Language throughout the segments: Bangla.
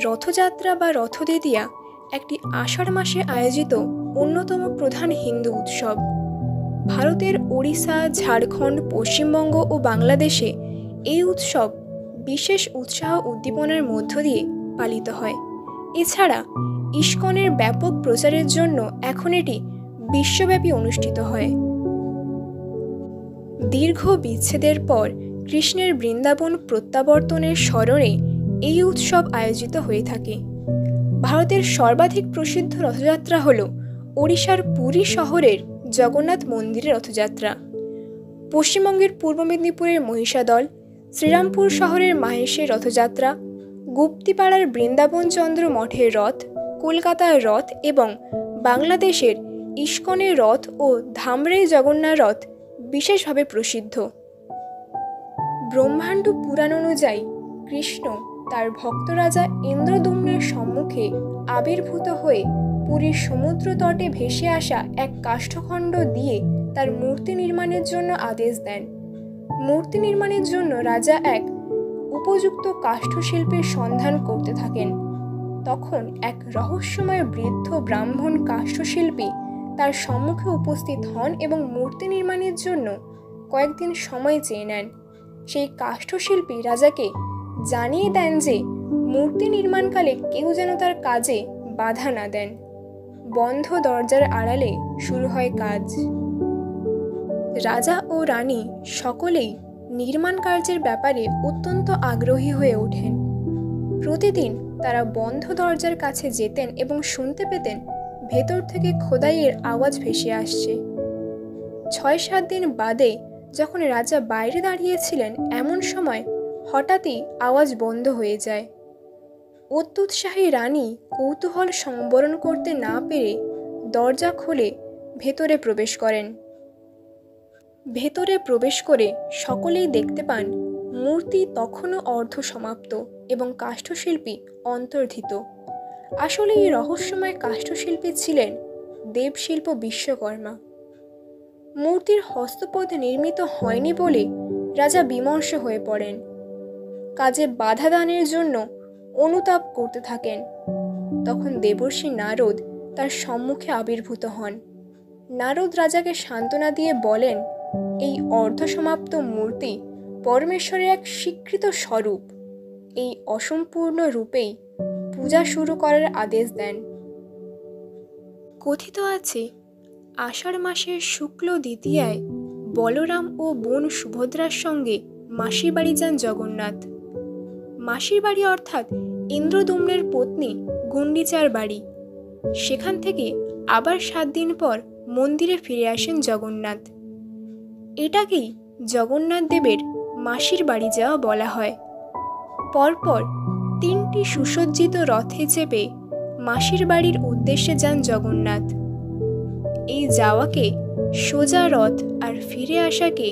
রথযাত্রা বা রথদেদিয়া একটি আষাঢ় মাসে আয়োজিত অন্যতম প্রধান হিন্দু উৎসব। ভারতের ওড়িশা, ঝাড়খণ্ড, পশ্চিমবঙ্গ ও বাংলাদেশে এই উৎসব বিশেষ উৎসাহ উদ্দীপনার মধ্য দিয়ে পালিত হয়। এছাড়া ইস্কনের ব্যাপক প্রচারের জন্য এখন এটি বিশ্বব্যাপী অনুষ্ঠিত হয়। দীর্ঘ বিচ্ছেদের পর কৃষ্ণের বৃন্দাবন প্রত্যাবর্তনের স্মরণে এই উৎসব আয়োজিত হয়ে থাকে। ভারতের সর্বাধিক প্রসিদ্ধ রথযাত্রা হল ওড়িশার পুরী শহরের জগন্নাথ মন্দিরের রথযাত্রা। পশ্চিমবঙ্গের পূর্ব মেদিনীপুরের মহিষাদল, শ্রীরামপুর শহরের মাহেশের রথযাত্রা, গুপ্তিপাড়ার বৃন্দাবনচন্দ্র মঠের রথ, কলকাতার রথ এবং বাংলাদেশের ইস্কনের রথ ও ধামরাই জগন্নাথ রথ বিশেষভাবে প্রসিদ্ধ। ব্রহ্মাণ্ড পুরাণ অনুযায়ী কৃষ্ণ তার ভক্ত রাজা ইন্দ্রদ্যুম্নের সম্মুখে আবির্ভূত হয়ে পুরীর সমুদ্র তটে ভেসে আসা এক কাষ্ঠখণ্ড দিয়ে তার মূর্তি নির্মাণের জন্য আদেশ দেন। মূর্তি নির্মাণের জন্য রাজা এক উপযুক্ত কাষ্ঠশিল্পীর সন্ধান করতে থাকেন। তখন এক রহস্যময় বৃদ্ধ ব্রাহ্মণ কাষ্ঠশিল্পী তার সম্মুখে উপস্থিত হন এবং মূর্তি নির্মাণের জন্য কয়েকদিন সময় চেয়ে নেন। সেই কাষ্ঠশিল্পী রাজাকে জানিয়ে দেন যে মূর্তি নির্মাণকালে কেউ যেন তার কাজে বাধা না দেন। বন্ধ দরজার আড়ালে শুরু হয় কাজ। রাজা ও রানী সকলেই নির্মাণ কার্যের ব্যাপারে অত্যন্ত আগ্রহী হয়ে ওঠেন। প্রতিদিন তারা বন্ধ দরজার কাছে যেতেন এবং শুনতে পেতেন ভেতর থেকে খোদাইয়ের আওয়াজ ভেসে আসছে। 6-7 দিন বাদে যখন রাজা বাইরে দাঁড়িয়েছিলেন, এমন সময় হঠাৎই আওয়াজ বন্ধ হয়ে যায়। অত্যুৎসাহী রানী কৌতূহল সংবরণ করতে না পেরে দরজা খুলে ভেতরে প্রবেশ করেন। ভেতরে প্রবেশ করে সকলেই দেখতে পান মূর্তি তখনও অর্ধ সমাপ্ত এবং কাষ্ঠশিল্পী অন্তর্ধিত। আসলে এই রহস্যময় কাষ্ঠশিল্পী ছিলেন দেবশিল্প বিশ্বকর্মা। মূর্তির হস্তপদ নির্মিত হয়নি বলে রাজা বিমর্ষ হয়ে পড়েন। কাজে বাধা দানের জন্য অনুতাপ করতে থাকেন। তখন দেবর্ষি নারদ তার সম্মুখে আবির্ভূত হন। নারদ রাজাকে সান্ত্বনা দিয়ে বলেন, এই অর্ধসমাপ্ত মূর্তি পরমেশ্বরের এক স্বীকৃত স্বরূপ। এই অসম্পূর্ণ রূপেই পূজা শুরু করার আদেশ দেন। কথিত আছে, আষাঢ় মাসের শুক্ল দ্বিতীয়ায় বলরাম ও বোন সুভদ্রার সঙ্গে মাসির বাড়ি যান জগন্নাথ। মাসির বাড়ি অর্থাৎ ইন্দ্রদ্যুম্নের পত্নী গুন্ডিচার বাড়ি। সেখান থেকে আবার 7 দিন পর মন্দিরে ফিরে আসেন জগন্নাথ। এটাকেই জগন্নাথ দেবের মাসির বাড়ি যাওয়া বলা হয়। পরপর 3টি সুসজ্জিত রথে চেপে মাসির বাড়ির উদ্দেশ্যে যান জগন্নাথ। এই যাওয়াকে সোজা রথ আর ফিরে আসাকে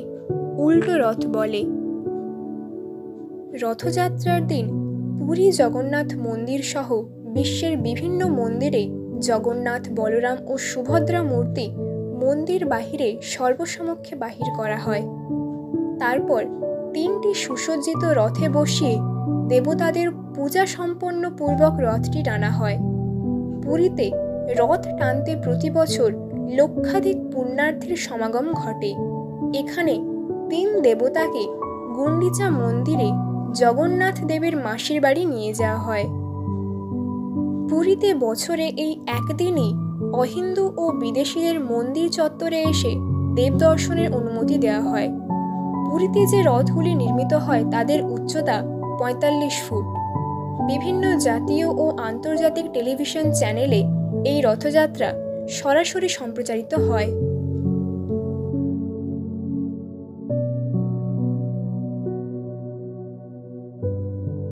উল্টো রথ বলে। রথযাত্রার দিন পুরী জগন্নাথ মন্দির সহ বিশ্বের বিভিন্ন মন্দিরে জগন্নাথ, বলরাম ও সুভদ্রা মূর্তি মন্দির বাহিরে সর্বসমক্ষে বাহির করা হয়। তারপর 3টি সুসজ্জিত রথে বসিয়ে দেবতাদের পূজা সম্পন্ন পূর্বক রথটি টানা হয়। পুরীতে রথ টানতে প্রতি বছর লক্ষাধিক পুণ্যার্থীর সমাগম ঘটে। এখানে 3 দেবতাকে গুন্ডিচা মন্দিরে জগন্নাথ দেবের মাসির বাড়ি নিয়ে যাওয়া হয়। পুরীতে বছরে এই একদিনই অহিন্দু ও বিদেশিদের মন্দির চত্বরে এসে দেব দর্শনের অনুমতি দেওয়া হয়। পুরীতে যে রথগুলি নির্মিত হয় তাদের উচ্চতা 45 ফুট। বিভিন্ন জাতীয় ও আন্তর্জাতিক টেলিভিশন চ্যানেলে এই রথযাত্রা সরাসরি সম্প্রচারিত হয়।